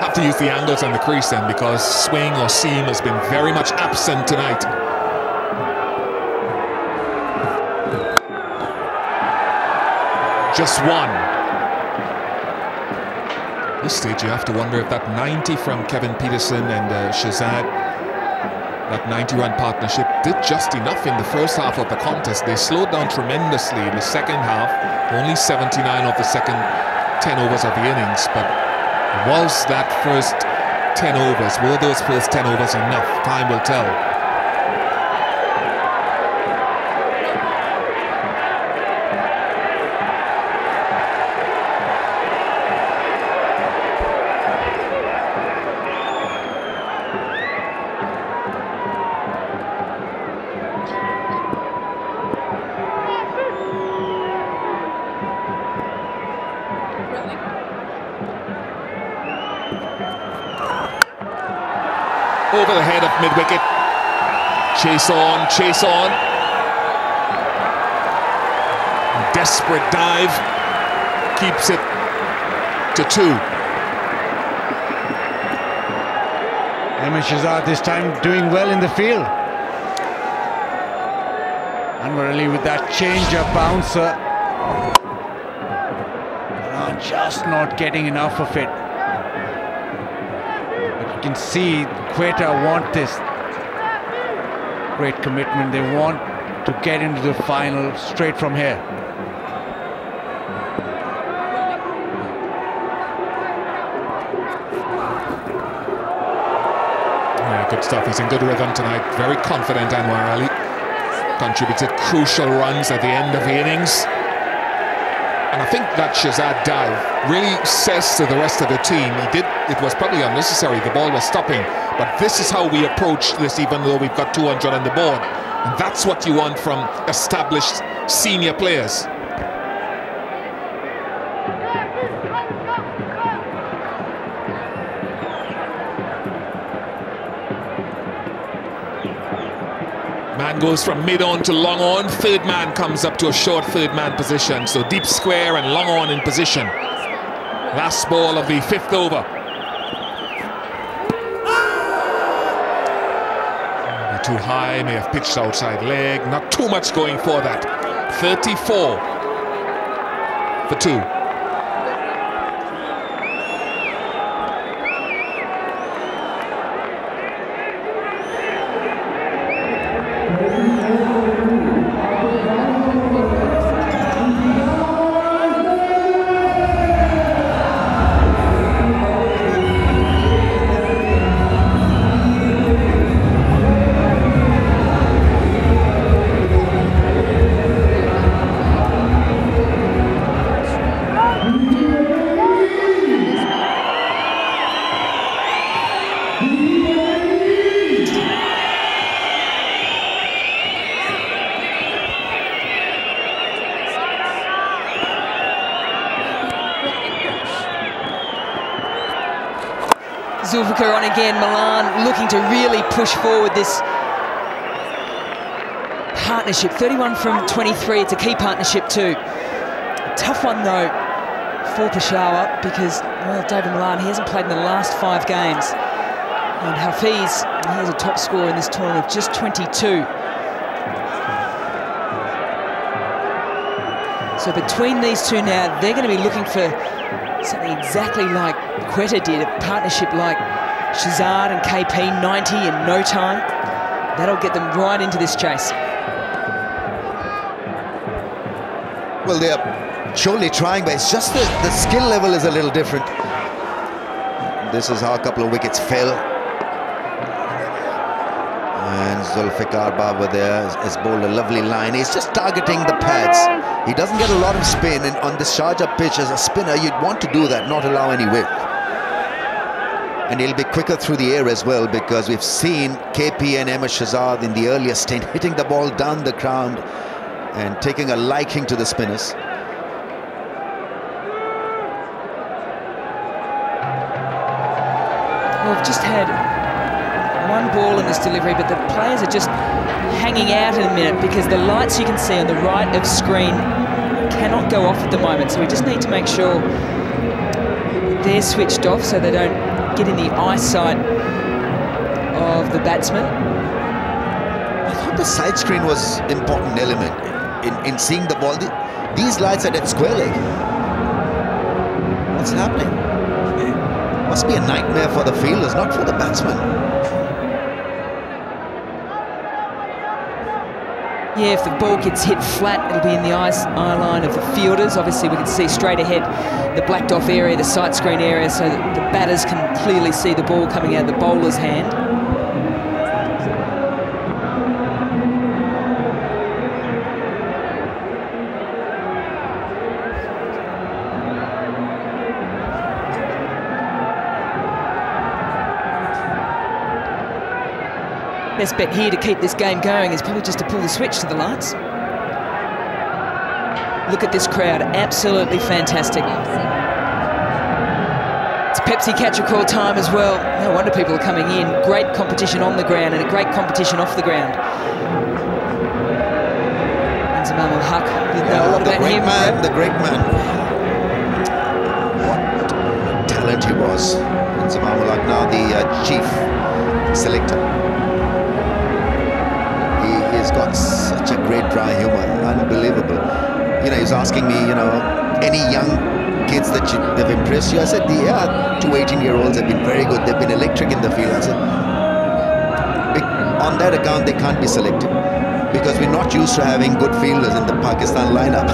have to use the angles and the crease then, because swing or seam has been very much absent tonight. Just one. At this stage you have to wonder if that 90 from Kevin Peterson and Shahzad, that 90-run partnership, did just enough in the first half of the contest. They slowed down tremendously in the second half, only 79 of the second 10 overs of the innings, but was that first 10 overs, were those first 10 overs enough? Time will tell. Over the head of mid-wicket. Chase on, chase on. Desperate dive. Keeps it to 2. Shahzad this time doing well in the field. Unworldly with that change of bouncer. Just not getting enough of it. You can see Quetta want this great commitment. They want to get into the final straight from here. Yeah, good stuff. He's in good rhythm tonight. Very confident, Anwar Ali. Contributed crucial runs at the end of the innings. And I think that Shahzad dive really says to the rest of the team, it was probably unnecessary, the ball was stopping, but this is how we approach this, even though we've got 200 on the board. And that's what you want from established senior players. Man goes from mid-on to long-on. Third man comes up to a short third-man position. So deep square and long-on in position. Last ball of the 5th over. Maybe too high, may have pitched outside leg. Not too much going for that. 34 for 2. Zulfikar on again. Milan looking to really push forward this partnership. 31 from 23. It's a key partnership too. Tough one though for Peshawar because, well, David Milan, he hasn't played in the last 5 games. And Hafiz, he has a top score in this tournament of just 22. So between these two now, they're going to be looking for something exactly like Quetta did, a partnership like Shahzad and KP, 90 in no time. That'll get them right into this chase. Well, they're surely trying, but it's just the skill level is a little different. This is how a couple of wickets fell. And Zulfikar Baba there has bowled a lovely line. He's just targeting the pads. He doesn't get a lot of spin, and on this Sharjah pitch as a spinner, you'd want to do that, not allow any width. And he'll be quicker through the air as well, because we've seen KP and Shahzad in the earlier stint hitting the ball down the ground and taking a liking to the spinners. We've just had one ball in this delivery, but the players are just hanging out in a minute because the lights you can see on the right of screen cannot go off at the moment. So we just need to make sure they're switched off so they don't get in the eyesight of the batsman. I thought the side screen was an important element in seeing the ball. These lights are at square leg. What's happening? Must be a nightmare for the fielders, not for the batsmen. Yeah, if the ball gets hit flat, it'll be in the eye line of the fielders. Obviously, we can see straight ahead the blacked off area, the sight screen area, so that the batters can clearly see the ball coming out of the bowler's hand. Best bet here to keep this game going is probably just to pull the switch to the lights. Look at this crowd, absolutely fantastic. It's Pepsi catch a crawl time as well. No wonder people are coming in. Great competition on the ground and a great competition off the ground. And Zamal Huck, you know a lot about him. The great man. What talent he was. And Zamal Huck now the chief selector. He's got such a great dry humor, unbelievable. You know, he's asking me, you know, any young kids that have impressed you? I said, yeah, 2 18-year-olds have been very good. They've been electric in the field. I said, on that account, they can't be selected because we're not used to having good fielders in the Pakistan lineup.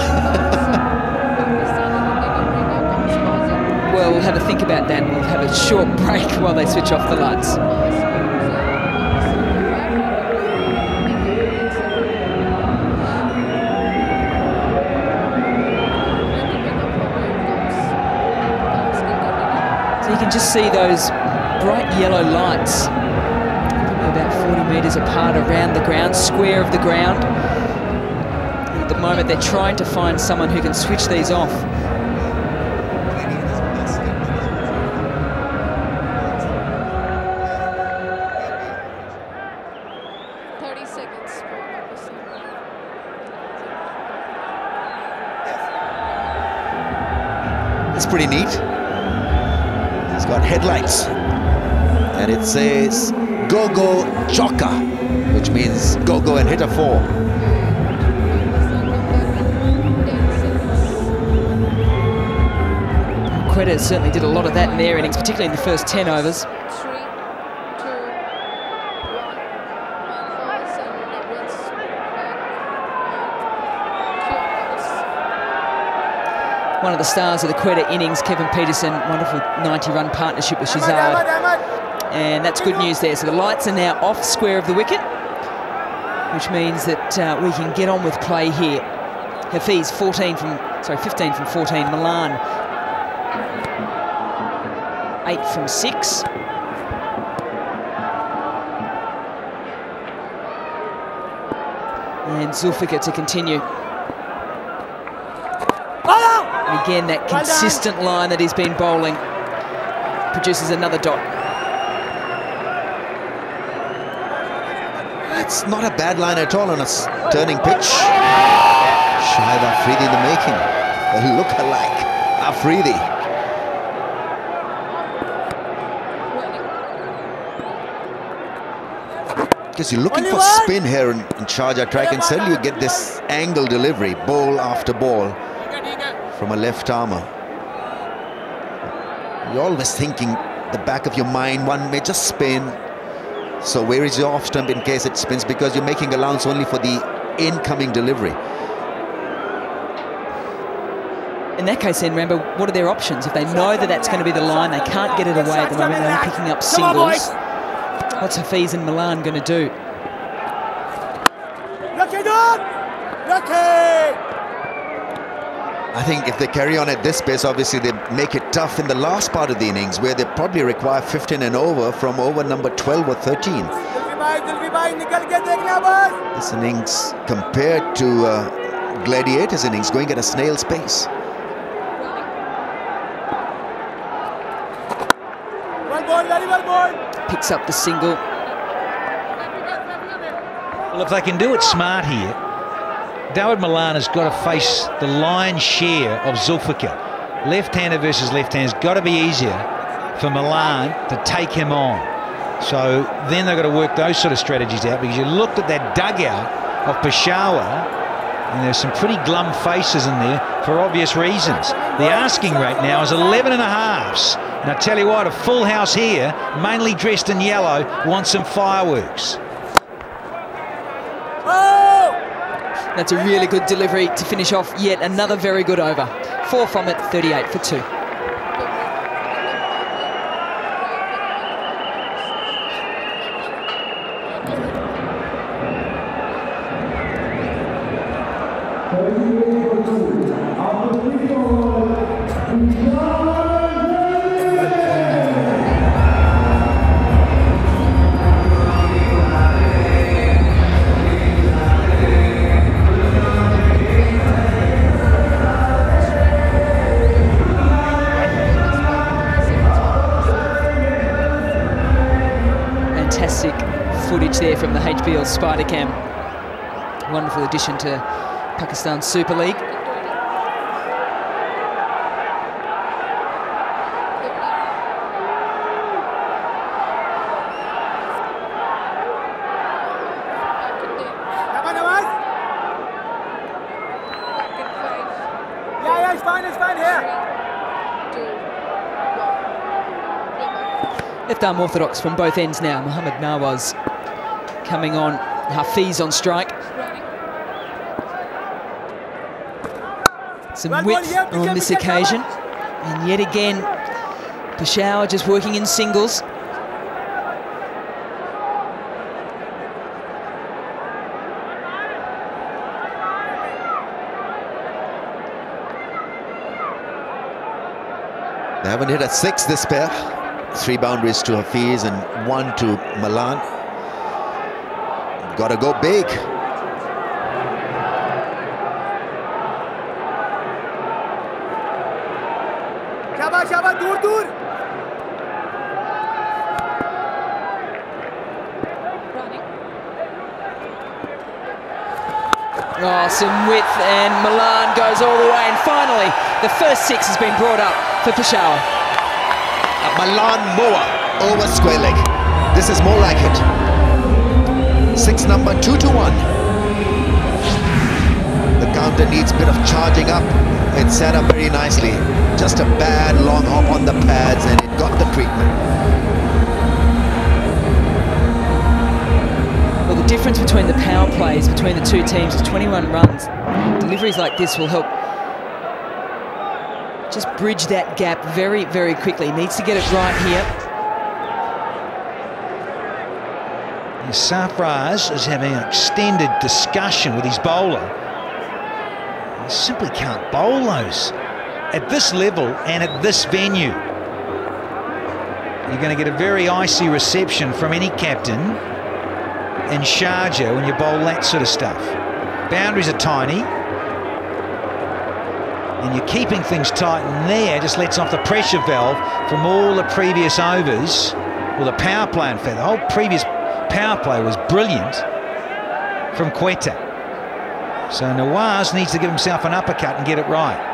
Well, we'll have a think about that. We'll have a short break while they switch off the lights. You can just see those bright yellow lights, probably about 40 metres apart around the ground, square of the ground. And at the moment, they're trying to find someone who can switch these off. It's pretty neat. It's got headlights and it says go-go choka, which means go-go and hit a 4. Quetta certainly did a lot of that in their innings, particularly in the first 10 overs. One of the stars of the Quetta innings, Kevin Peterson, wonderful 90-run partnership with Shazad. And that's good news there. So the lights are now off square of the wicket, which means that we can get on with play here. Hafiz 15 from 14. Milan 8 from 6. And Zulfikar to continue. Again, that consistent line that he's been bowling produces another dot. It's not a bad line at all on a turning pitch. Shahid Afridi in the making. A look-alike Afridi. Because you're looking for spin here in Sharjah track, and suddenly you get this angle delivery, ball after ball, from a left armer. You're always thinking the back of your mind, one may just spin. So where is your off stump in case it spins? Because you're making allowance only for the incoming delivery. In that case then, remember, what are their options? If they know that that's going to be the line, they can't get it away at the moment, they're only picking up singles. What's Hafiz and Milan going to do? I think if they carry on at this pace, obviously they make it tough in the last part of the innings, where they probably require 15 and over from over number 12 or 13. This innings compared to Gladiators innings, going at a snail's pace. Picks up the single. Well, if they can do it smart here, Dawid Malan has got to face the lion's share of Zulfikar. Left-hander versus left-hander has got to be easier for Milan to take him on. So then they've got to work those sort of strategies out, because you looked at that dugout of Peshawar and there's some pretty glum faces in there for obvious reasons. The asking rate now is 11.5s. And I tell you what, a full house here, mainly dressed in yellow, wants some fireworks. That's a really good delivery to finish off yet another very good over. 4 from it, 38 for 2. Fantastic footage there from the HBL Spider Cam. Wonderful addition to Pakistan Super League. Yeah, it's fine here. Left arm orthodox from both ends now. Mohammad Nawaz coming on. Hafiz on strike. Some width on this occasion. And yet again, Peshawar just working in singles. They haven't hit a 6, this pair. 3 boundaries to Hafiz and 1 to Milan. Gotta go big. Shaba, dur. Oh, some width, and Milan goes all the way. And finally, the first 6 has been brought up for Peshawar. Milan Moa over square leg. This is more like it. 6 number 2-1. The counter needs a bit of charging up. It's set up very nicely. Just a bad long hop on the pads and it got the treatment. Well, the difference between the power plays between the two teams is 21 runs. Deliveries like this will help just bridge that gap very, very quickly. Needs to get it right here. Sarfraz is having an extended discussion with his bowler. He simply can't bowl those at this level and at this venue. You're going to get a very icy reception from any captain in Sharjah when you bowl that sort of stuff. Boundaries are tiny, and you're keeping things tight, and there just lets off the pressure valve from all the previous overs. Well, the power play, in fact, the whole previous power play was brilliant from Quetta. So Nawaz needs to give himself an uppercut and get it right.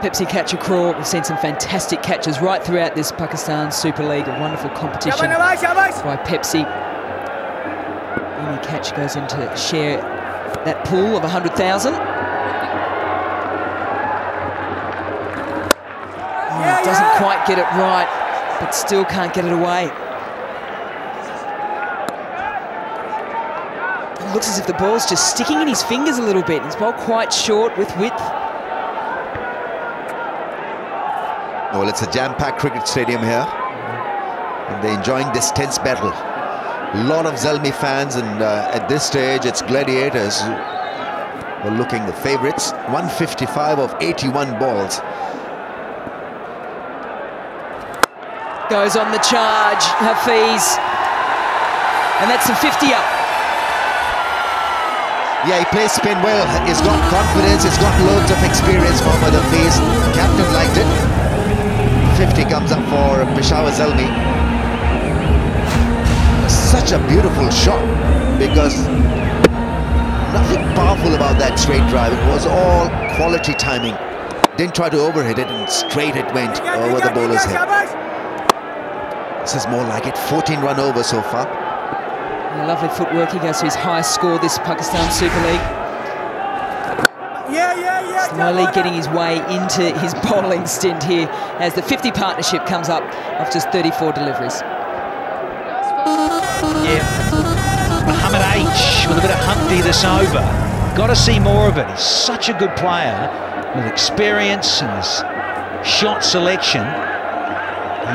Pepsi catcher crawl. We've seen some fantastic catches right throughout this Pakistan Super League. A wonderful competition by Pepsi. Any catch goes in to share that pool of 100,000. Doesn't quite get it right, but still can't get it away. It looks as if the ball's just sticking in his fingers a little bit. His ball quite short with width. Well, it's a jam-packed cricket stadium here, and they're enjoying this tense battle. A lot of Zalmi fans, and at this stage, it's Gladiators who are looking the favourites. 155 of 81 balls. Goes on the charge, Hafiz. And that's a 50 up. Yeah, he plays spin well. He's got confidence. He's got loads of experience from Hafiz. Captain liked it. 50 comes up for Peshawar Zalmi. Such a beautiful shot, because nothing powerful about that straight drive. It was all quality timing. Didn't try to overhit it, and straight it went over the bowler's head. This is more like it. 14 run over so far. Yeah, lovely footwork. He goes to his highest score this Pakistan Super League. Slowly getting his way into his bowling stint here as the 50 partnership comes up of just 34 deliveries. Yeah, Muhammad H with a bit of Humpty this over. Got to see more of it. He's such a good player with experience and his shot selection.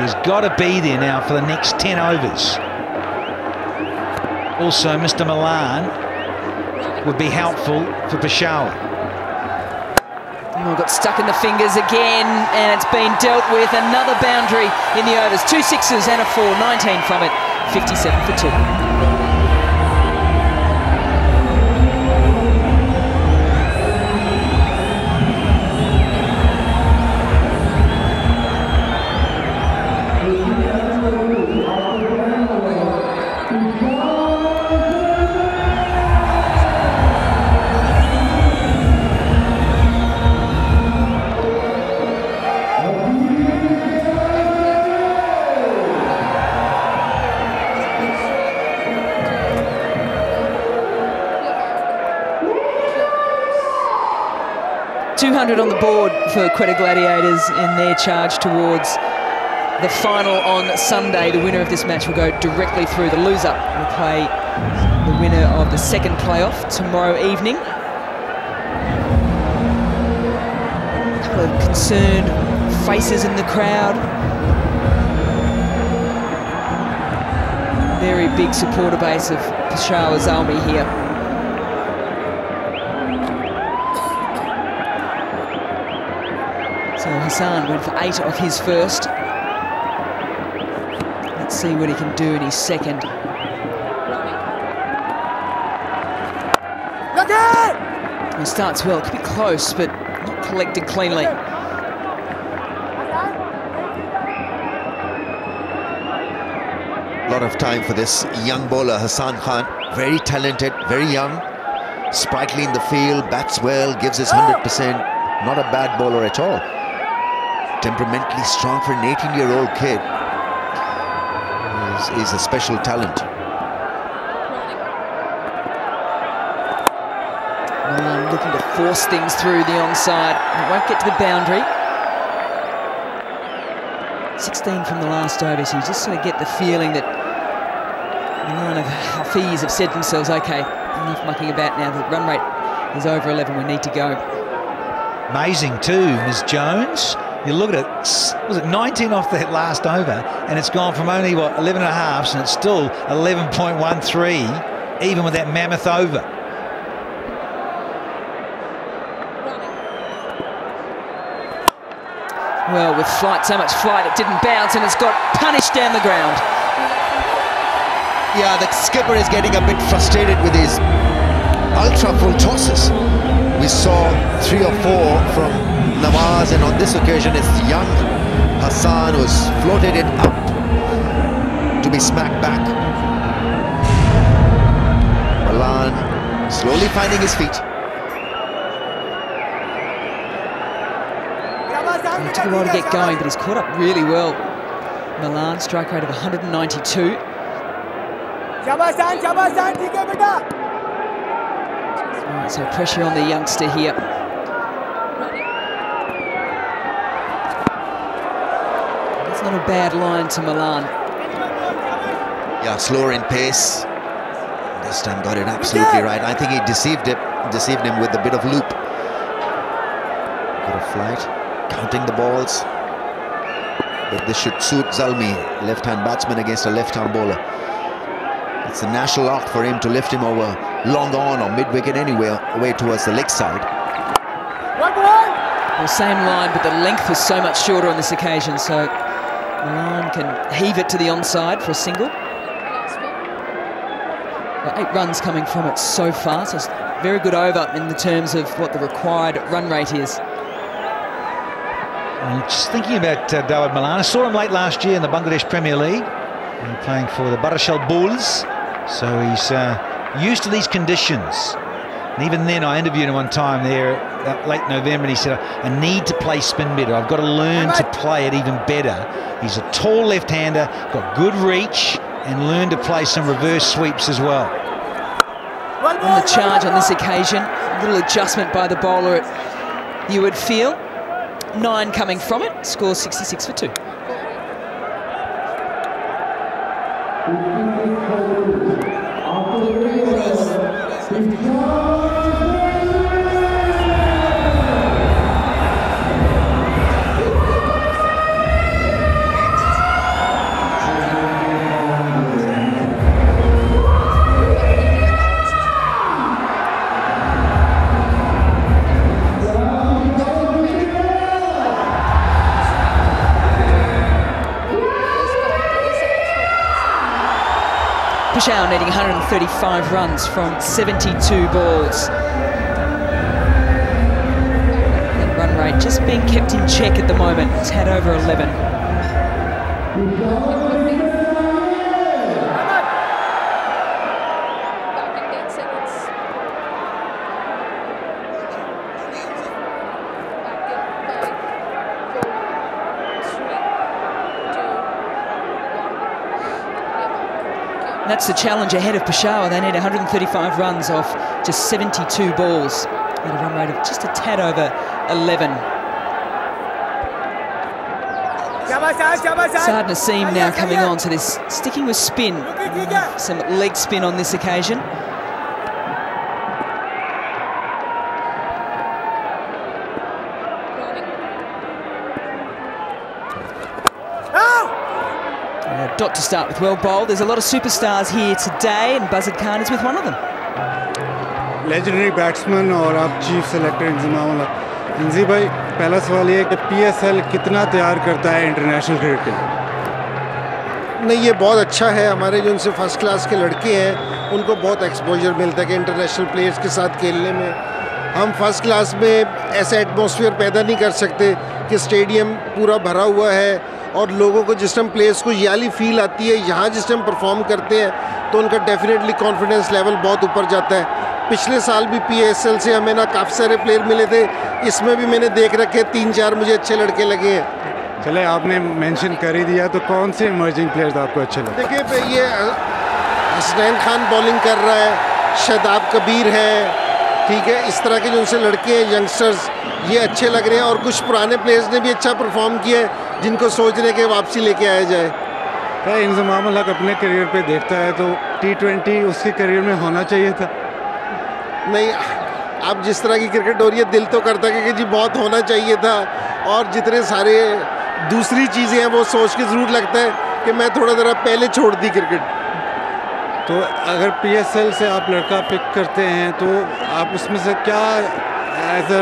He's got to be there now for the next 10 overs. Also, Mr. Milan would be helpful for Peshawar. Oh, got stuck in the fingers again, and it's been dealt with. Another boundary in the overs. 2 sixes and a 4, 19 from it, 57 for 2. 200 on the board for Quetta Gladiators in their charge towards the final on Sunday. The winner of this match will go directly through. The loser will play the winner of the second playoff tomorrow evening. A couple of concerned faces in the crowd. Very big supporter base of Peshawar Zalmi here. So Hassan went for 8 off his first. Let's see what he can do in his second. He starts well, could be close, but not collected cleanly. A lot of time for this young bowler, Hassan Khan. Very talented, very young, sprightly in the field, bats well, gives his 100%. Not a bad bowler at all. Temperamentally strong for an 18-year-old kid. He's a special talent. Looking to force things through the onside. It won't get to the boundary. 16 from the last over, so you just sort of get the feeling that Milan of Hafiz have said to themselves, OK, enough mucking about now. The run rate is over 11. We need to go. Amazing too, Ms. Jones. You look at it, was it 19 off that last over, and it's gone from only, what, 11 and a half, and it's still 11.13, even with that mammoth over. Well, with flight, so much flight, it didn't bounce, and it's got punished down the ground. Yeah, the skipper is getting a bit frustrated with his ultra-full tosses. We saw 3 or 4 from Nawaz, and on this occasion it's young Hassan who's floated it up to be smacked back. Milan slowly finding his feet. It took a while to get going, but he's caught up really well. Milan, strike rate of 192. Right, so pressure on the youngster here. That's not a bad line to Milan. Yeah, slower in pace. This time got it absolutely right. I think he deceived him with a bit of loop. Bit of flight, counting the balls. But this should suit Zalmi, left-hand batsman against a left-hand bowler. It's a national art for him to lift him over long on or mid-wicket anywhere, away towards the leg side. Well, same line, but the length was so much shorter on this occasion, so Milan can heave it to the onside for a single. Well, 8 runs coming from it so far, so it's very good over in the terms of what the required run rate is. Just thinking about Dawid Malan, I saw him late last year in the Bangladesh Premier League, playing for the Barashal Bulls, so he's used to these conditions. And even then, I interviewed him one time there late November, and he said, I need to play spin better. I've got to learn to play it even better. He's a tall left-hander, got good reach, and learn to play some reverse sweeps as well. On the charge on this occasion, a little adjustment by the bowler, you would feel. 9 coming from it, scores 66 for 2. Peshawar needing 135 runs from 72 balls. And run rate just being kept in check at the moment. It's had over 11. That's the challenge ahead of Peshawar. They need 135 runs off just 72 balls at a run rate of just a tad over 11. Saad Naseem now coming on to this, sticking with spin. Some leg spin on this occasion. Dot to start with, well bowled. There's a lot of superstars here today, and Buzzard Khan is with one of them. Legendary batsman और आप chief selector Inzamam इंजी भाई, पहला सवाल ये है कि PSL कितना तैयार करता है इंटरनेशनल क्रिकेट के लिए? नहीं, ये बहुत अच्छा है. हमारे जो उनसे फर्स्ट क्लास के लड़के हैं उनको बहुत एक्सपोजर मिलता है कि इंटरनेशनल प्लेयर्स के साथ खेलने में. हम फर्स्ट क्लास में ऐसा एटमॉस्फेयर पैदा नहीं कर सकते कि स्टेडियम पूरा भरा हुआ है और लोगों को जिस टाइम प्लेयर्स को ये वाली फील आती है यहाँ जिस टाइम परफॉर्म करते हैं तो उनका डेफिनेटली कॉन्फिडेंस लेवल बहुत ऊपर जाता है. पिछले साल भी PSL से हमें ना काफ़ी सारे प्लेयर मिले थे, इसमें भी मैंने देख रखे 3-4 मुझे अच्छे लड़के लगे हैं. चले, आपने मेंशन कर ही दिया, तो कौन से इमर्जिंग प्लेयर्स आपको अच्छे लगे? देखिए, ये हसनैन खान बॉलिंग कर रहा है, शादाब कबीर है, ठीक है, इस तरह के जो उनसे लड़के हैं यंगस्टर्स, ये अच्छे लग रहे हैं. और कुछ पुराने प्लेयर्स ने भी अच्छा परफॉर्म किया है जिनको सोच रहे कि वापसी लेके आया जाए. इंजमाम हक अपने करियर पे देखता है तो T20 उसके करियर में होना चाहिए था. नहीं, अब जिस तरह की क्रिकेट हो रही है दिल तो करता है कि जी बहुत होना चाहिए था, और जितने सारे दूसरी चीज़ें हैं वो सोच के ज़रूर लगता है कि मैं थोड़ा ज़रा पहले छोड़ दी क्रिकेट. तो अगर PSL से आप लड़का पिक करते हैं तो आप उसमें से क्या एज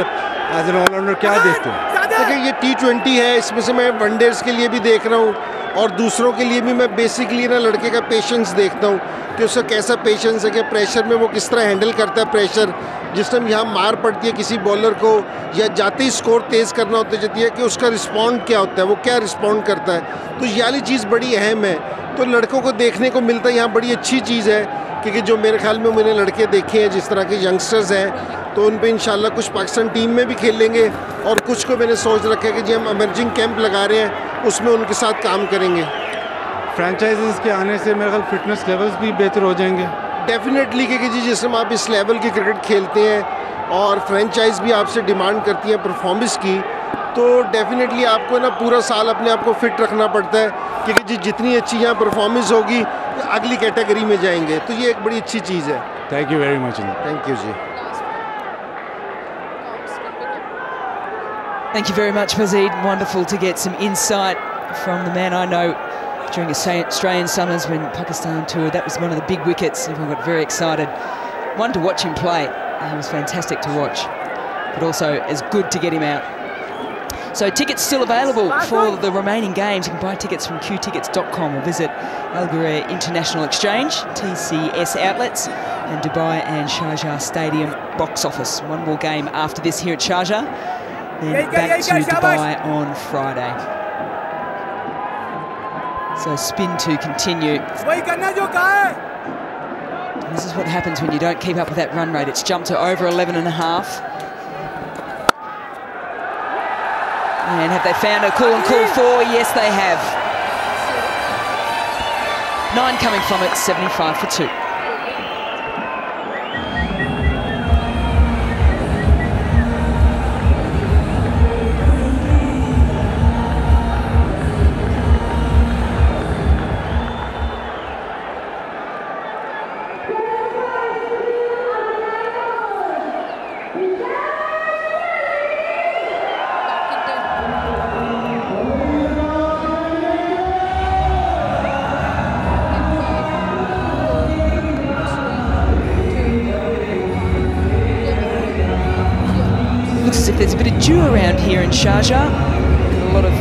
एन ऑलराउंडर क्या देखते हैं? देखिए, ये T20 है, इसमें से मैं वनडेज़ के लिए भी देख रहा हूँ और दूसरों के लिए भी. मैं बेसिकली ना लड़के का पेशेंस देखता हूँ कि उसका कैसा पेशेंस है, कि प्रेशर में वो किस तरह हैंडल करता है. प्रेशर जिस टाइम यहाँ मार पड़ती है किसी बॉलर को या जाते ही स्कोर तेज़ करना होता है कि उसका रिस्पॉन्ड क्या होता है, वो क्या रिस्पॉन्ड करता है. तो ये वाली चीज़ बड़ी अहम है, तो लड़कों को देखने को मिलता है यहाँ. बड़ी अच्छी चीज़ है क्योंकि जो मेरे ख्याल में मैंने लड़के देखे हैं जिस तरह के यंगस्टर्स हैं, तो उन पे इंशाल्लाह कुछ पाकिस्तान टीम में भी खेलेंगे और कुछ को मैंने सोच रखा है कि जी हम इमर्जिंग कैंप लगा रहे हैं उसमें उनके साथ काम करेंगे. फ्रेंचाइजीज़ के आने से मेरे ख्याल फिटनेस लेवल्स भी बेहतर हो जाएंगे. डेफिनेटली, क्योंकि जी जिस समय आप इस लेवल की क्रिकेट खेलते हैं और फ्रेंचाइज भी आपसे डिमांड करती है परफॉर्मेंस की, तो डेफिनेटली आपको ना पूरा साल अपने आप को फिट रखना पड़ता है क्योंकि जी जितनी अच्छी यहाँ परफॉर्मेंस होगी अगली कैटेगरी में जाएंगे. तो ये एक बड़ी अच्छी चीज़ है. Thank you very much. Thank you ji. Thank you very much, Wazid. Wonderful to get some insight from the man I know during Australian summers when Pakistan toured. That was one of the big wickets. Everyone got very excited. One, to watch him play. It was fantastic to watch, but also as good to get him out. So tickets still available for the remaining games. You can buy tickets from qtickets.com or visit Al Ghurair International Exchange, TCS outlets, and Dubai and Sharjah Stadium box office. One more game after this here at Sharjah, then back to Dubai on Friday. So spin to continue. This is what happens when you don't keep up with that run rate. It's jumped to over 11.5. And have they found a cool and cool 4? Yes, they have. 9 coming from it, 75 for 2. There's a bit of dew around here in Sharjah. A lot of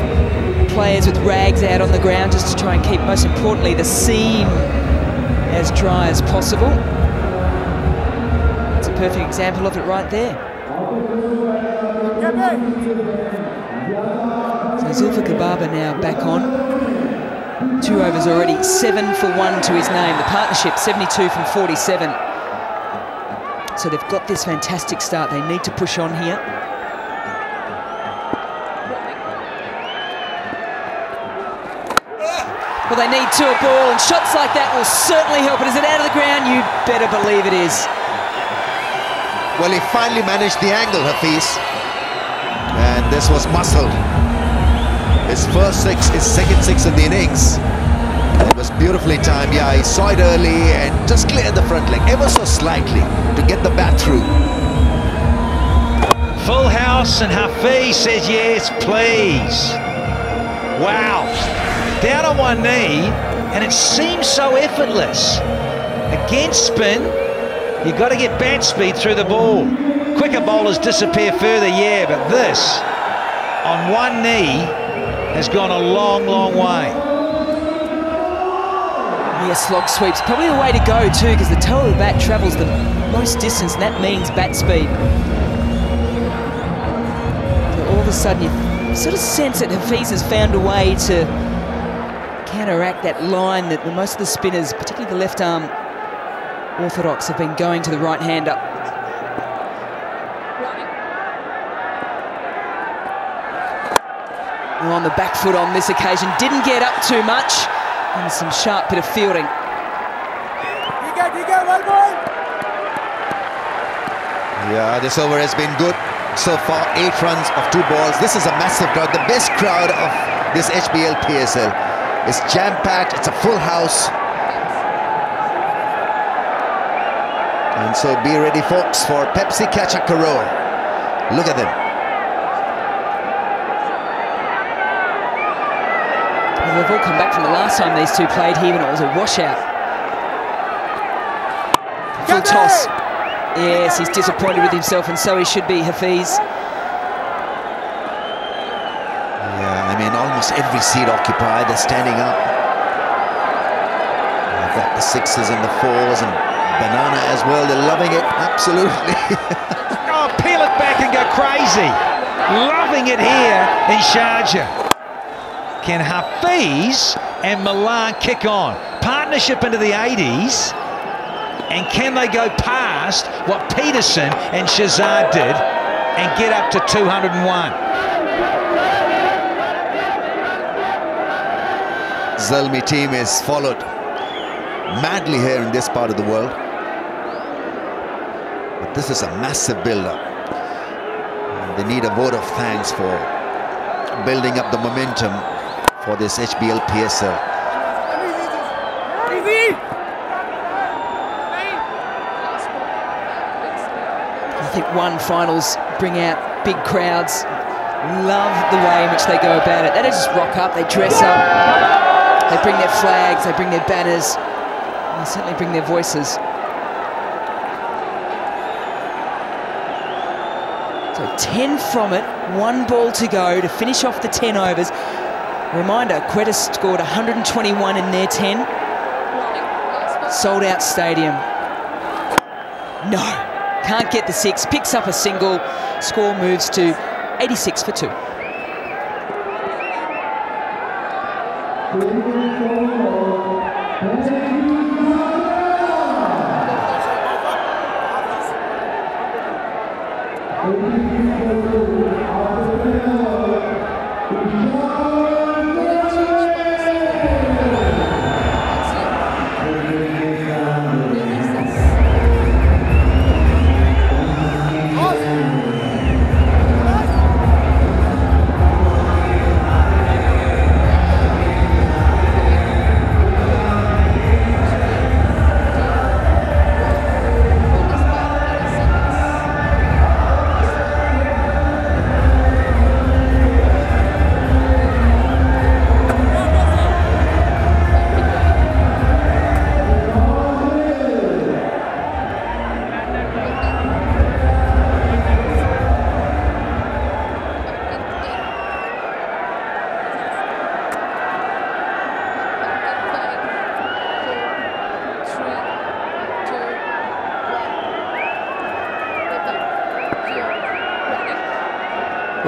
players with rags out on the ground just to try and keep, most importantly, the seam as dry as possible. It's a perfect example of it right there. So Zulfikar Baba now back on. 2 overs already, 7 for 1 to his name. The partnership, 72 from 47. So they've got this fantastic start. They need to push on here. Well, they need 2 a ball, and shots like that will certainly help. And is it out of the ground? You better believe it is. Well, he finally managed the angle, Hafiz. And this was muscled. His first 6, his second 6 in the innings. It was beautifully timed. Yeah, he saw it early and just cleared the front leg ever so slightly to get the bat through. Full house, and Hafiz says yes, please. Wow. Down on one knee, and it seems so effortless. Against spin, you've got to get bat speed through the ball. Quicker bowlers disappear further, yeah, but this, on one knee, has gone a long, long way. Yeah, slog sweeps, probably the way to go too, because the toe of the bat travels the most distance, and that means bat speed. So all of a sudden, you sort of sense that Hafiz has found a way to counteract that line that most of the spinners, particularly the left arm orthodox, have been going to the right-hander. On the back foot on this occasion, didn't get up too much, and some sharp bit of fielding. Yeah, this over has been good so far. 8 runs of 2 balls. This is a massive crowd, the best crowd of this HBL PSL. It's jam-packed, it's a full house. And so be ready, folks, for Pepsi Catch a Crore. Look at them. Well, they've all come back from the last time these two played here, and it was a washout. Full toss. Yes, he's disappointed with himself, and so he should be, Hafiz. Yeah, I mean, almost every seat occupied. They're standing up. They've got the 6s and the 4s and banana as well. They're loving it, absolutely. Oh, peel it back and go crazy. Loving it here in Sharjah. Can Hafiz and Milan kick on? Partnership into the 80s. And can they go past what Peterson and Shazad did and get up to 201? Zalmi team is followed madly here in this part of the world. But this is a massive build-up. They need a vote of thanks for building up the momentum for this HBL PSL. I think finals bring out big crowds. Love the way in which they go about it. They don't just rock up, they dress up. They bring their flags, they bring their banners. They certainly bring their voices. So 10 from it, 1 ball to go to finish off the 10 overs. Reminder, Quetta scored 121 in their 10. Sold out stadium. No, can't get the 6, picks up a single. Score moves to 86 for 2.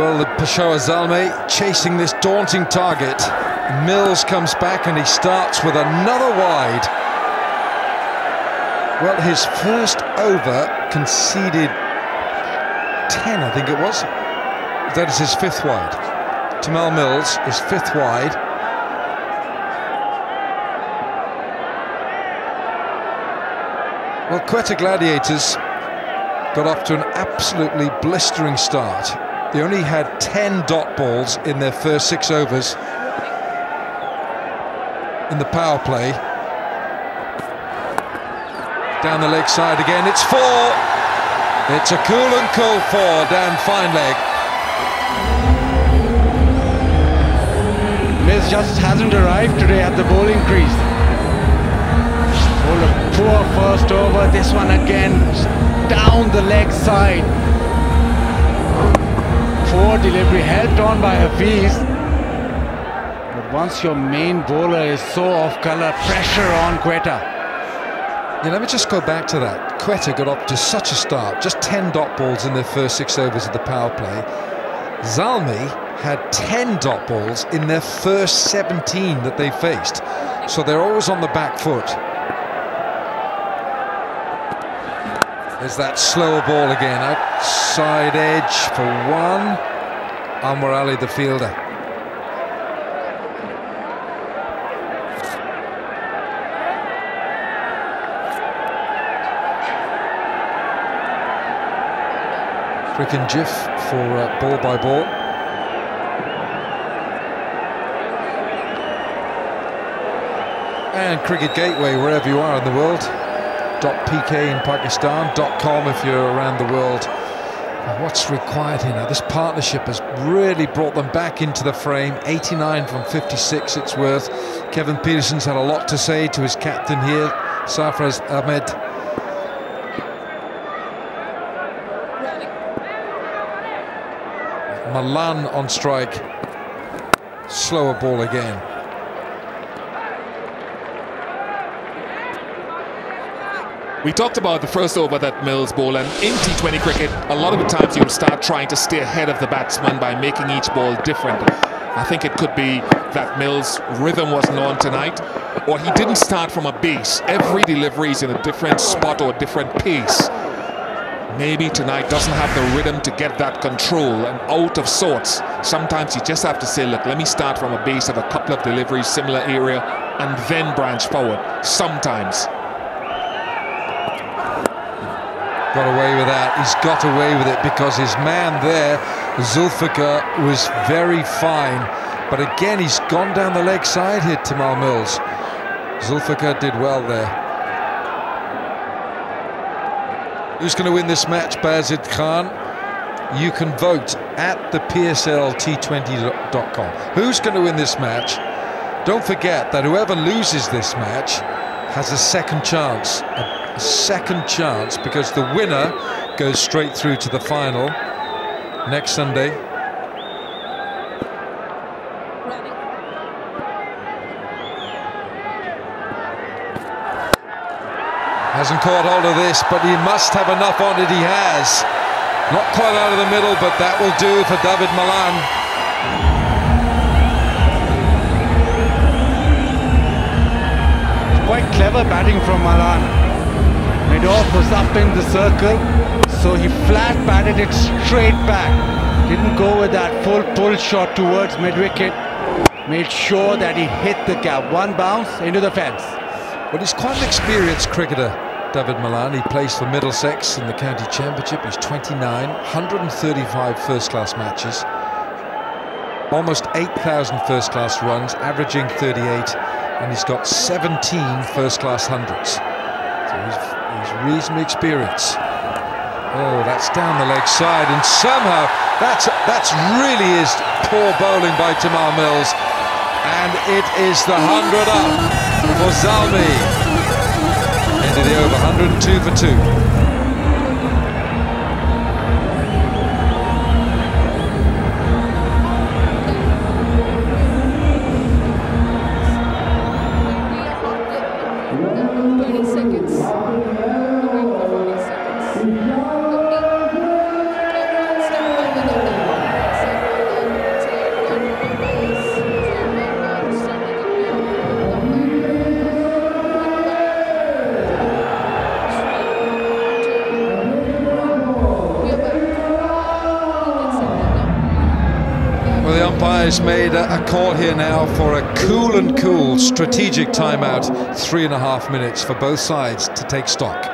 Well, the Peshawar Zalmi chasing this daunting target. Mills comes back and he starts with another wide. Well, his first over conceded 10, I think it was. That is his fifth wide. Tamal Mills is fifth wide. Well, Quetta Gladiators got off to an absolutely blistering start. They only had 10 dot balls in their first 6 overs in the power play. Down the leg side again, it's 4. It's a cool and cool 4 down fine leg. Mills just hasn't arrived today at the bowling crease. Oh, a poor first over. This one again down the leg side. Poor delivery, helped on by Hafiz. But once your main bowler is so off colour, pressure on Quetta. Yeah, let me just go back to that. Quetta got up to such a start, just 10 dot balls in their first 6 overs of the power play. Zalmi had 10 dot balls in their first 17 that they faced. So they're always on the back foot. There's that slower ball again, outside edge for 1. Anwar Ali, the fielder. Quick and jiff for ball by ball. And Cricket Gateway, wherever you are in the world. .pk in Pakistan, .com if you're around the world. And what's required here now? This partnership has really brought them back into the frame. 89 from 56 it's worth. Kevin Peterson's had a lot to say to his captain here, Sarfraz Ahmed. Malan on strike. Slower ball again. We talked about the first over that Mills bowled, and in T20 cricket, a lot of the times you'll start trying to stay ahead of the batsman by making each ball different. I think it could be that Mills' rhythm wasn't on tonight, or he didn't start from a base. Every delivery is in a different spot or a different pace. Maybe tonight doesn't have the rhythm to get that control and out of sorts. Sometimes you just have to say, look, let me start from a base of a couple of deliveries, similar area, and then branch forward. Sometimes. Got away with that. He's got away with it because his man there, Zulfikar, was very fine. But again, he's gone down the leg side here, Tamal Mills. Zulfikar did well there. Who's going to win this match, Bazid Khan? You can vote at the PSLT20.com. Who's going to win this match? Don't forget that whoever loses this match has a second chance. A second chance, because the winner goes straight through to the final next Sunday. Hasn't caught hold of this, but he must have enough on it. He has. Not quite out of the middle, but that will do for David Malan. Quite clever batting from Malan. Mid-off was up in the circle, so he flat batted it straight back. Didn't go with that full pull shot towards mid-wicket. Made sure that he hit the gap. One bounce into the fence. Well, he's quite an experienced cricketer, David Malan. He plays for Middlesex in the county championship. He's 29, 135 first-class matches, almost 8,000 first-class runs, averaging 38, and he's got 17 first-class hundreds. So he's reasonably experienced. Oh, that's down the leg side, and somehow that's really is poor bowling by Tamal Mills, and it is the 100 up for Zalmi. Into the over, 102 for 2. Well, the umpire's made a call here now for a cool strategic timeout. 3.5 minutes for both sides to take stock.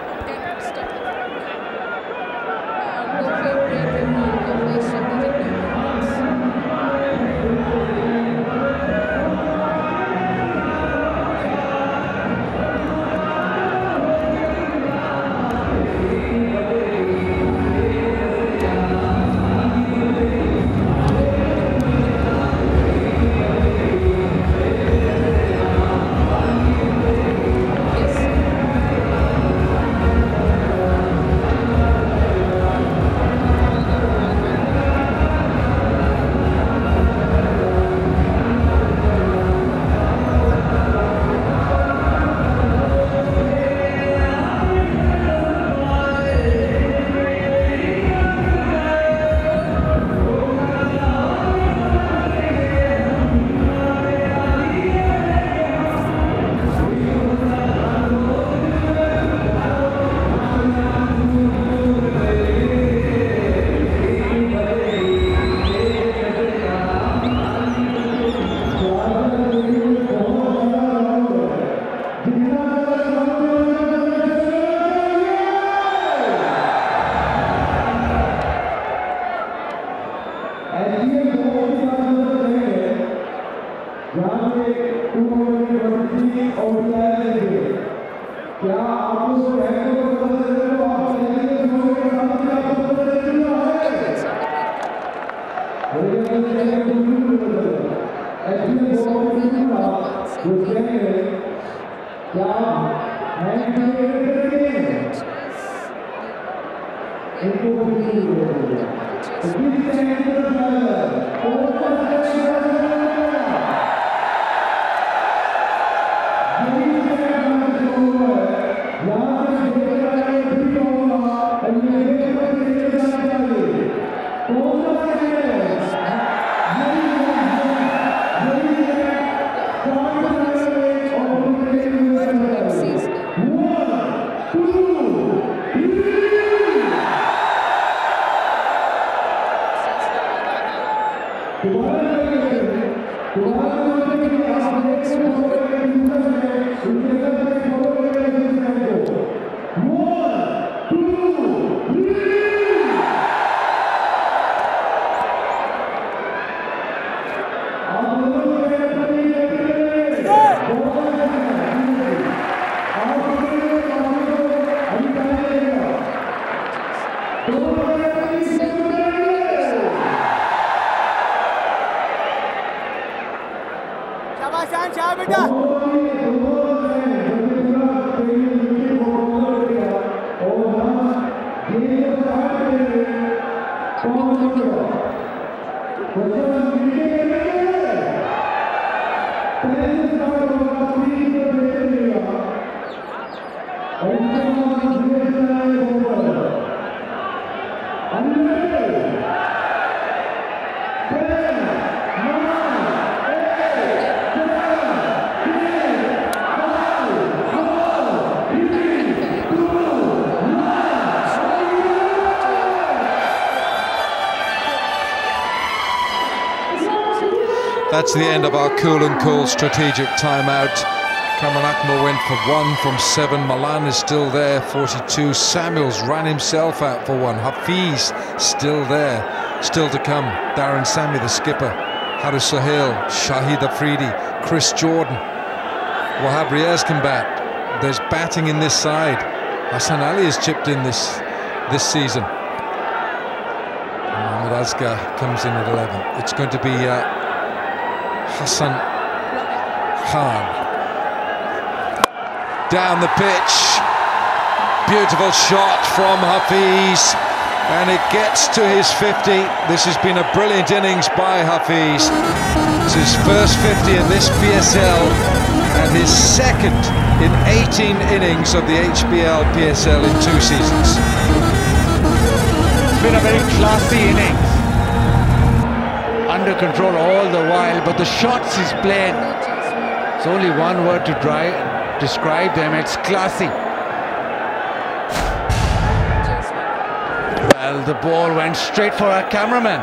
That's the end of our cool strategic timeout. Cameron Akmal went for 1 from 7. Malan is still there, 42. Samuels ran himself out for 1. Hafiz still there. Still to come, Darren Sammy, the skipper. Haris Sohail, Shahid Afridi, Chris Jordan. Wahab Riaz can bat. There's batting in this side. Hassan Ali has chipped in this season. Mohammad Asghar comes in at 11. It's going to be Hassan Khan. Down the pitch. Beautiful shot from Hafiz. And it gets to his 50. This has been a brilliant innings by Hafiz. It's his first 50 in this PSL and his second in 18 innings of the HBL PSL in 2 seasons. It's been a very classy innings. Under control all the while, but the shots he's played, it's only one word to describe them, it's classy. Well, the ball went straight for our cameraman.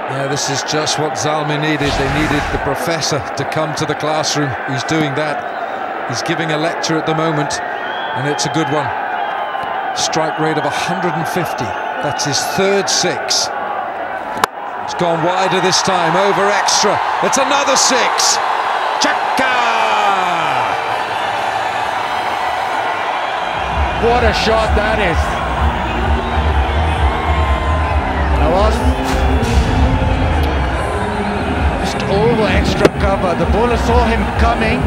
Yeah, this is just what Zalmi needed. They needed the professor to come to the classroom. He's doing that. He's giving a lecture at the moment, and it's a good one. Strike rate of 150. That's his third six. It's gone wider this time, over extra. It's another six. Chaka! What a shot that is. Just over extra cover. The bowler saw him coming,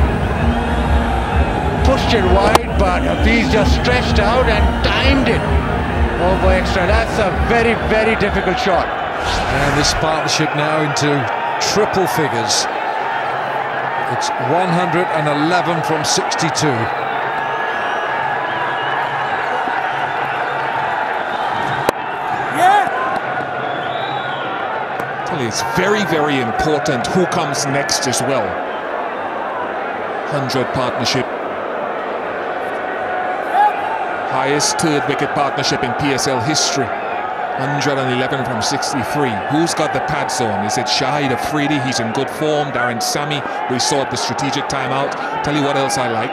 pushed it wide, but Hafiz just stretched out and timed it over extra. That's a very, very difficult shot. And this partnership now into triple figures. It's 111 from 62. It's very, very important who comes next as well. 100 partnership. Highest third wicket partnership in PSL history. 111 from 63. Who's got the pads on? Is it Shahid Afridi? He's in good form. Darren Sammy, we saw at the strategic timeout. Tell you what else I like.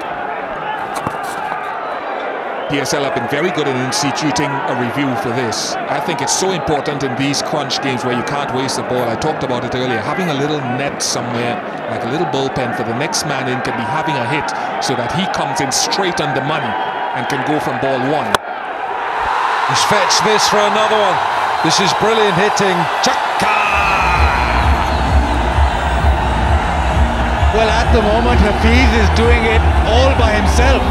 PSL have been very good at instituting a review for this. I think it's so important in these crunch games where you can't waste the ball. I talked about it earlier. Having a little net somewhere, like a little bullpen for the next man in, can be having a hit so that he comes in straight on the money and can go from ball one. He's fetched this for another one. This is brilliant hitting. Chaka! Well, at the moment, Hafiz is doing it all by himself.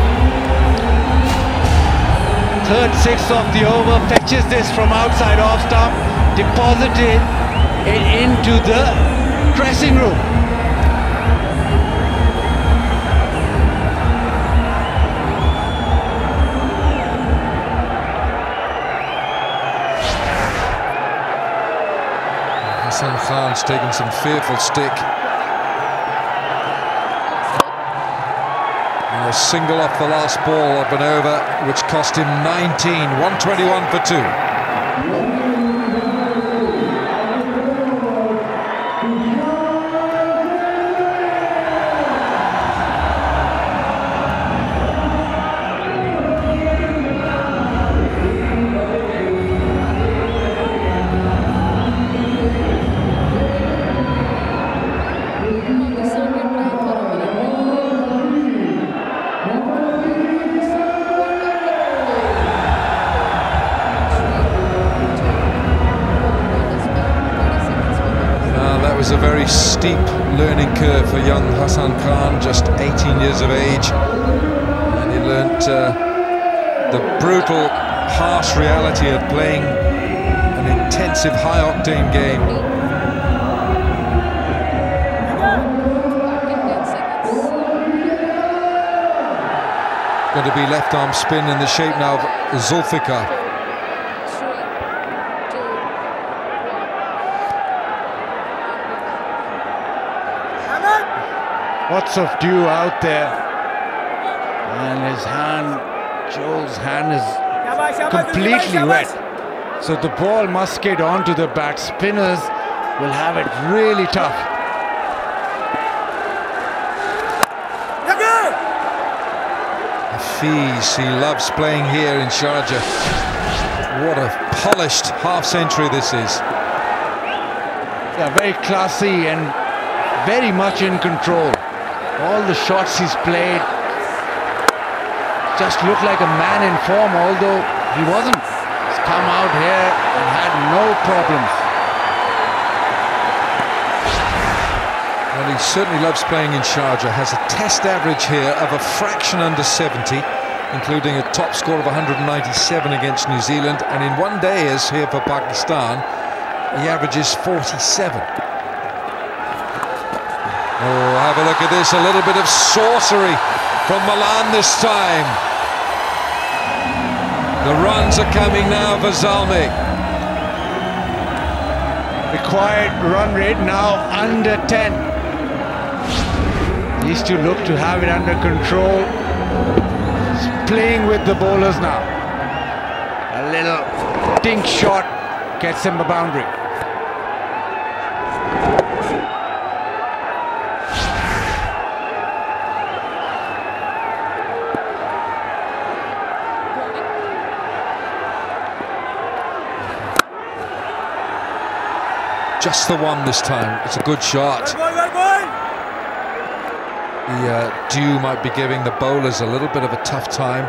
Third six of the over, fetches this from outside off stump, deposited it into the dressing room. Hassan Khan's taken some fearful stick. A single off the last ball of an over, which cost him 19, 121 for 2. A very steep learning curve for young Hassan Khan, just 18 years of age, and he learnt the brutal, harsh reality of playing an intensive, high-octane game. Going to be left-arm spin in the shape now of Zulfikar. Lots of dew out there, and his hand, Joel's hand is completely wet. So the ball must get onto the bat. Spinners will have it really tough. Hafiz, he loves playing here in Sharjah. What a polished half-century this is. Yeah, very classy and very much in control. All the shots he's played just look like a man in form, although he wasn't. He's come out here and had no problems. Well, he certainly loves playing in Sharjah. Has a test average here of a fraction under 70, including a top score of 197 against New Zealand, and in one day as here for Pakistan, he averages 47. Oh, have a look at this, a little bit of sorcery from Malan this time. The runs are coming now for Zalmi. Required run rate now under 10. These two look to have it under control. He's playing with the bowlers now. A little dink shot gets him a boundary. Just the one this time. It's a good shot. The dew might be giving the bowlers a little bit of a tough time.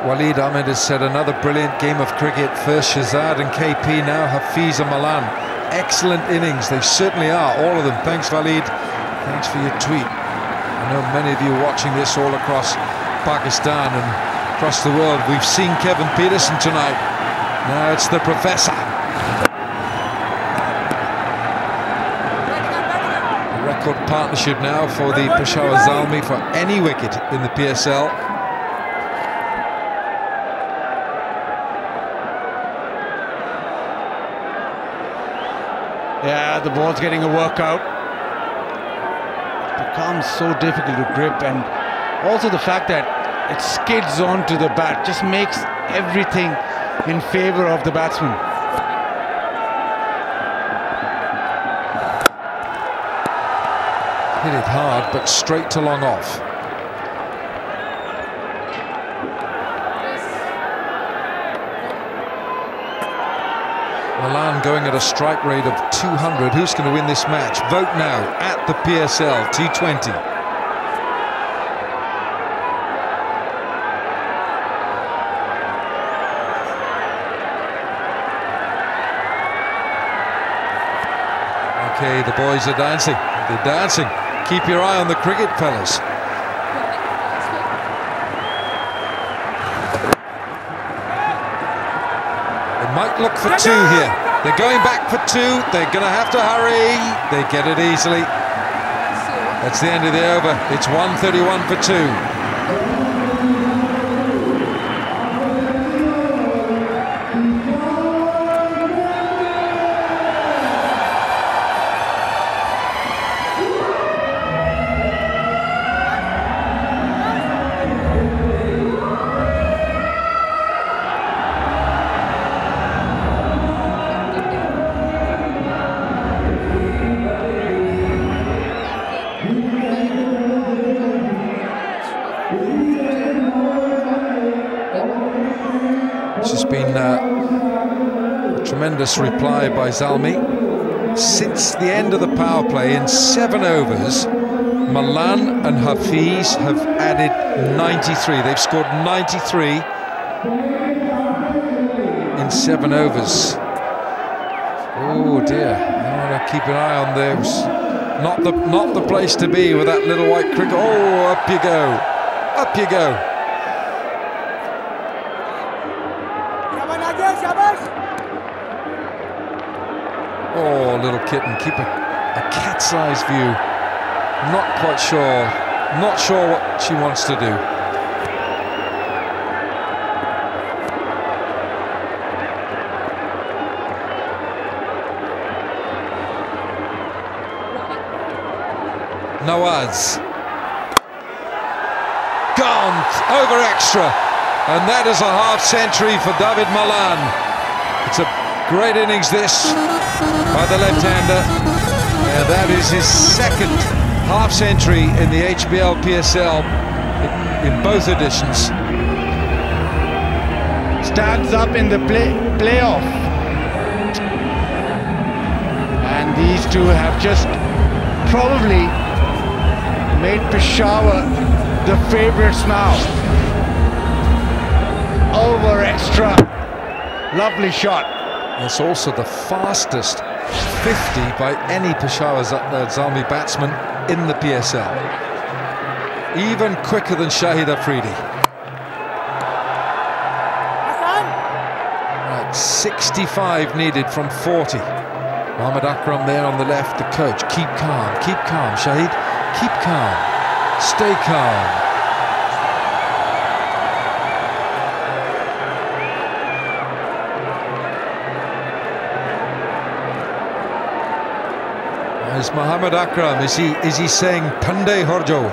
Waleed Ahmed has said another brilliant game of cricket. First Shahzad and KP, now Hafiz and Malan. Excellent innings, they certainly are, all of them. Thanks Waleed, thanks for your tweet. I know many of you watching this all across Pakistan and across the world. We've seen Kevin Peterson tonight. Now it's the Professor. A record partnership now for the Peshawar Zalmi for any wicket in the PSL. Yeah, the ball's getting a workout. It becomes so difficult to grip, and also the fact that it skids onto the bat just makes everything in favor of the batsman. Hit it hard, but straight to long off. Malan going at a strike rate of 200. Who's going to win this match? Vote now at the PSL T20. Okay, the boys are dancing. They're dancing. Keep your eye on the cricket, fellas. Might look for two here. They're going back for two. They're going to have to hurry. They get it easily. That's the end of the over. It's 131 for two. Tremendous reply by Zalmi. Since the end of the power play in 7 overs, Malan and Hafiz have added 93. They've scored 93 in 7 overs. Oh dear, I want to keep an eye on those. Not the place to be with that little white cricket. Oh, up you go, up you go. Oh, little kitten, keep a cat-sized view. Not quite sure. Not sure what she wants to do. Nawaz. Gone over extra. And that is a half century for David Malan. It's a great innings this by the left-hander. And that is his second half century in the HBL PSL in both editions. Stands up in the playoff. And these two have just probably made Peshawar the favourites now. Over extra. Lovely shot. It's also the fastest 50 by any Peshawar Zalmi batsman in the PSL. Even quicker than Shahid Afridi. Right, 65 needed from 40. Mohammad Akram there on the left, the coach. Keep calm, Shahid. Keep calm. Stay calm. Is Mohammad Akram, is he saying Tande Horjo?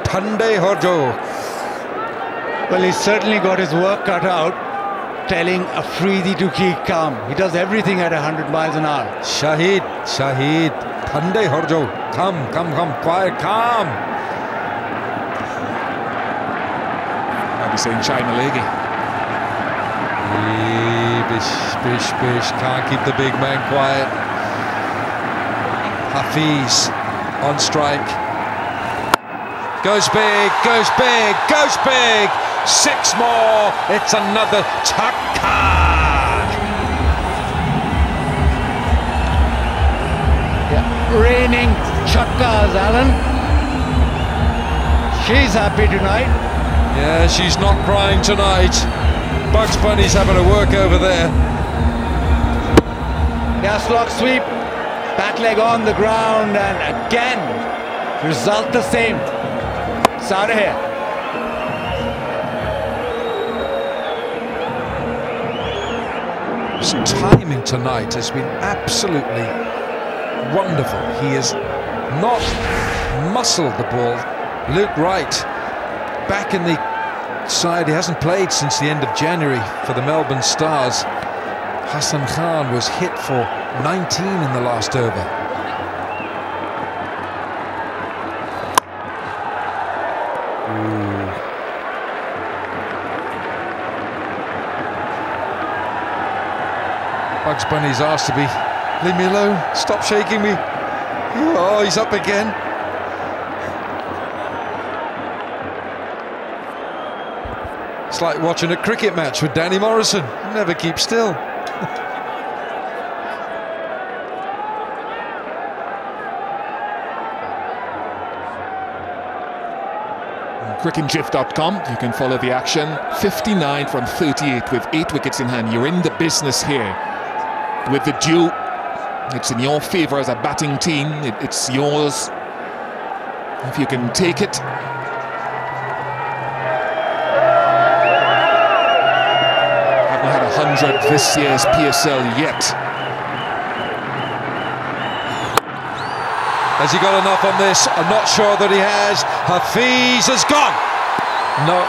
Tande Horjo. Well, he's certainly got his work cut out. telling Afridi to keep calm. He does everything at 100 miles an hour. Shahid, Thande Horjo, come, quiet, calm. I'll be saying Chai Malegi. Bish, can't keep the big man quiet. Hafiz on strike. Goes big. 6 more. It's another chakka. Yeah, raining chakkas, Alan. She's happy tonight. Yeah, she's not crying tonight. Bugs Bunny's having a work over there. Gas lock sweep. Back leg on the ground, and again, result the same. It's out of here. His timing tonight has been absolutely wonderful. He has not muscled the ball. Luke Wright back in the side. He hasn't played since the end of January for the Melbourne Stars. Hassan Khan was hit for 19 in the last over. Bugs Bunny's asked to be, leave me alone, stop shaking me. Oh, he's up again. It's like watching a cricket match with Danny Morrison. Never keep still. Cricketgif.com, you can follow the action. 59 from 38 with 8 wickets in hand. You're in the business here. With the dew, it's in your favour as a batting team. It's yours if you can take it. Haven't had 100 this year's PSL yet. Has he got enough on this? I'm not sure that he has. Hafiz has gone. No,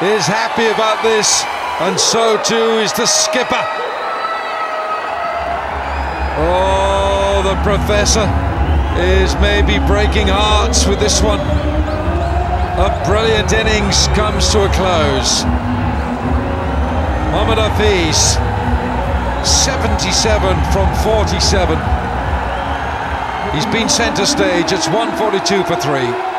is happy about this, and so too is the skipper. Oh, the professor is maybe breaking hearts with this one. A brilliant innings comes to a close. Mohammad Hafiz, 77 from 47. He's been centre stage. It's 142 for 3.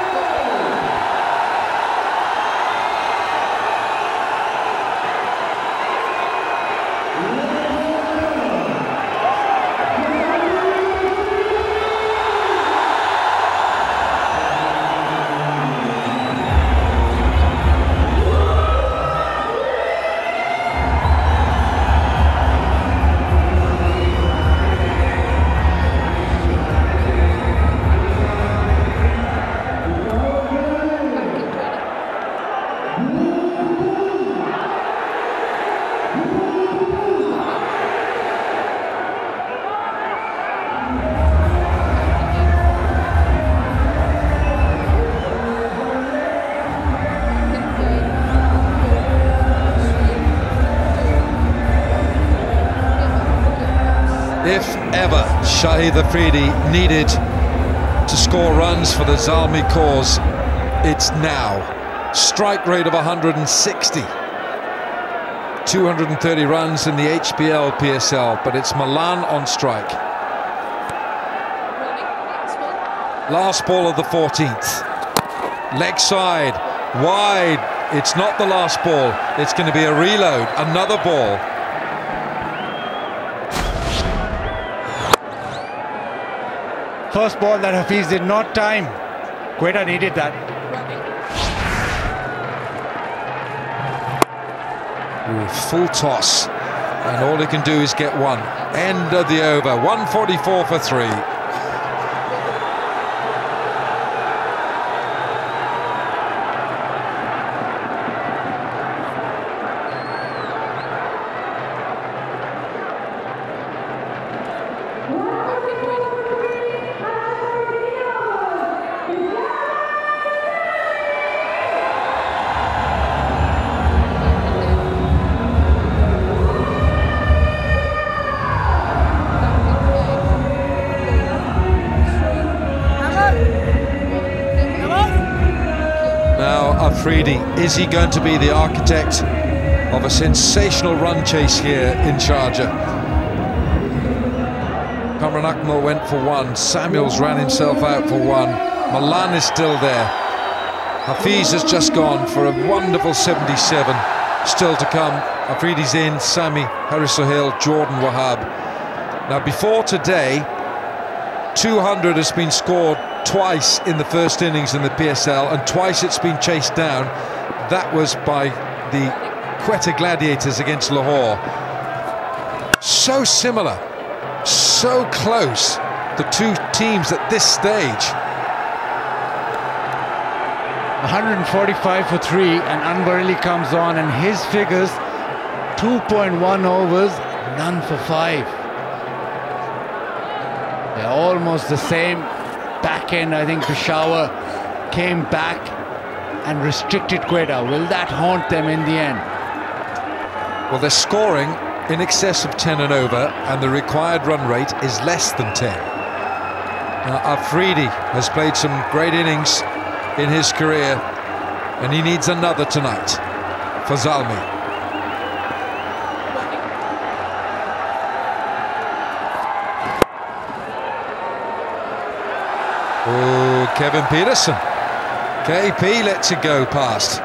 If ever Shahid Afridi needed to score runs for the Zalmi cause, it's now. Strike rate of 160. 230 runs in the HBL PSL, but it's Milan on strike. Last ball of the 14th. Leg side, wide. It's not the last ball. It's going to be a reload, another ball. First ball that Hafiz did not time. Quetta needed that. Ooh, full toss, and all he can do is get one. End of the over, 144 for 3. Afridi. Is he going to be the architect of a sensational run chase here in Sharjah? Kamran Akmal went for one. Samuels ran himself out for one. Malan is still there. Hafiz has just gone for a wonderful 77. Still to come. Afridi's in, Sami, Haris Sohail, Jordan Wahab. Now before today, 200 has been scored twice in the first innings in the PSL, and twice it's been chased down. That was by the Quetta Gladiators against Lahore. So similar, so close, the two teams at this stage. 145 for 3, and Anwar comes on, and his figures 2.1 overs, none for 5. They're almost the same. Back end, I think Peshawar came back and restricted Quetta. Will that haunt them in the end? Well, they're scoring in excess of 10 and over, and the required run rate is less than 10. Now, Afridi has played some great innings in his career, and he needs another tonight for Zalmi. Oh, Kevin Peterson. KP lets it go past.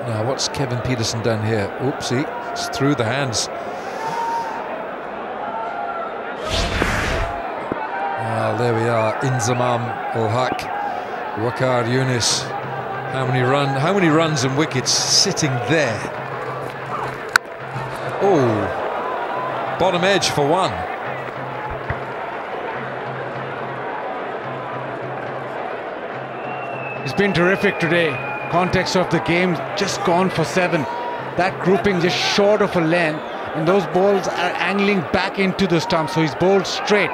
Now, what's Kevin Peterson done here? Oopsie, it's through the hands. Well, there we are. Inzamam Ul-Haq, Waqar Yunis. How many runs and wickets sitting there? Oh, bottom edge for one. It's been terrific today. Context of the game, just gone for 7. That grouping just short of a length, and those balls are angling back into the stump, so he's bowled straight.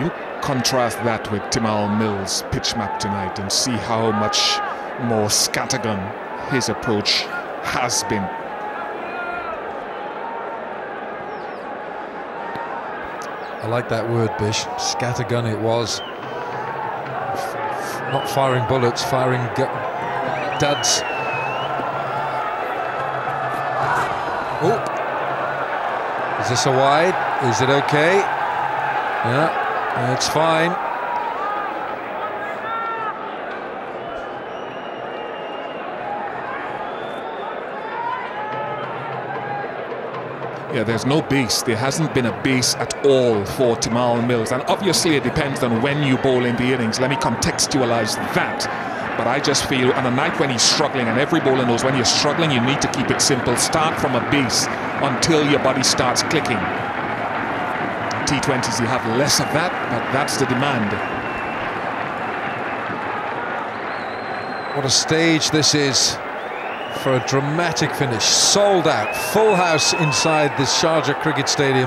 You contrast that with Tymal Mills' pitch map tonight and see how much more scattergun his approach has been. I like that word, Bish. Scattergun it was. Not firing bullets, firing duds. Oh, is this a wide? Is it okay? Yeah, it's fine. Yeah, there's no base. There hasn't been a base at all for Tymal Mills. And obviously it depends on when you bowl in the innings. Let me contextualize that. But I just feel on a night when he's struggling, and every bowler knows when you're struggling, you need to keep it simple. Start from a base until your body starts clicking. T20s, you have less of that, but that's the demand. What a stage this is for a dramatic finish. Sold out, full house inside the Sharjah Cricket Stadium.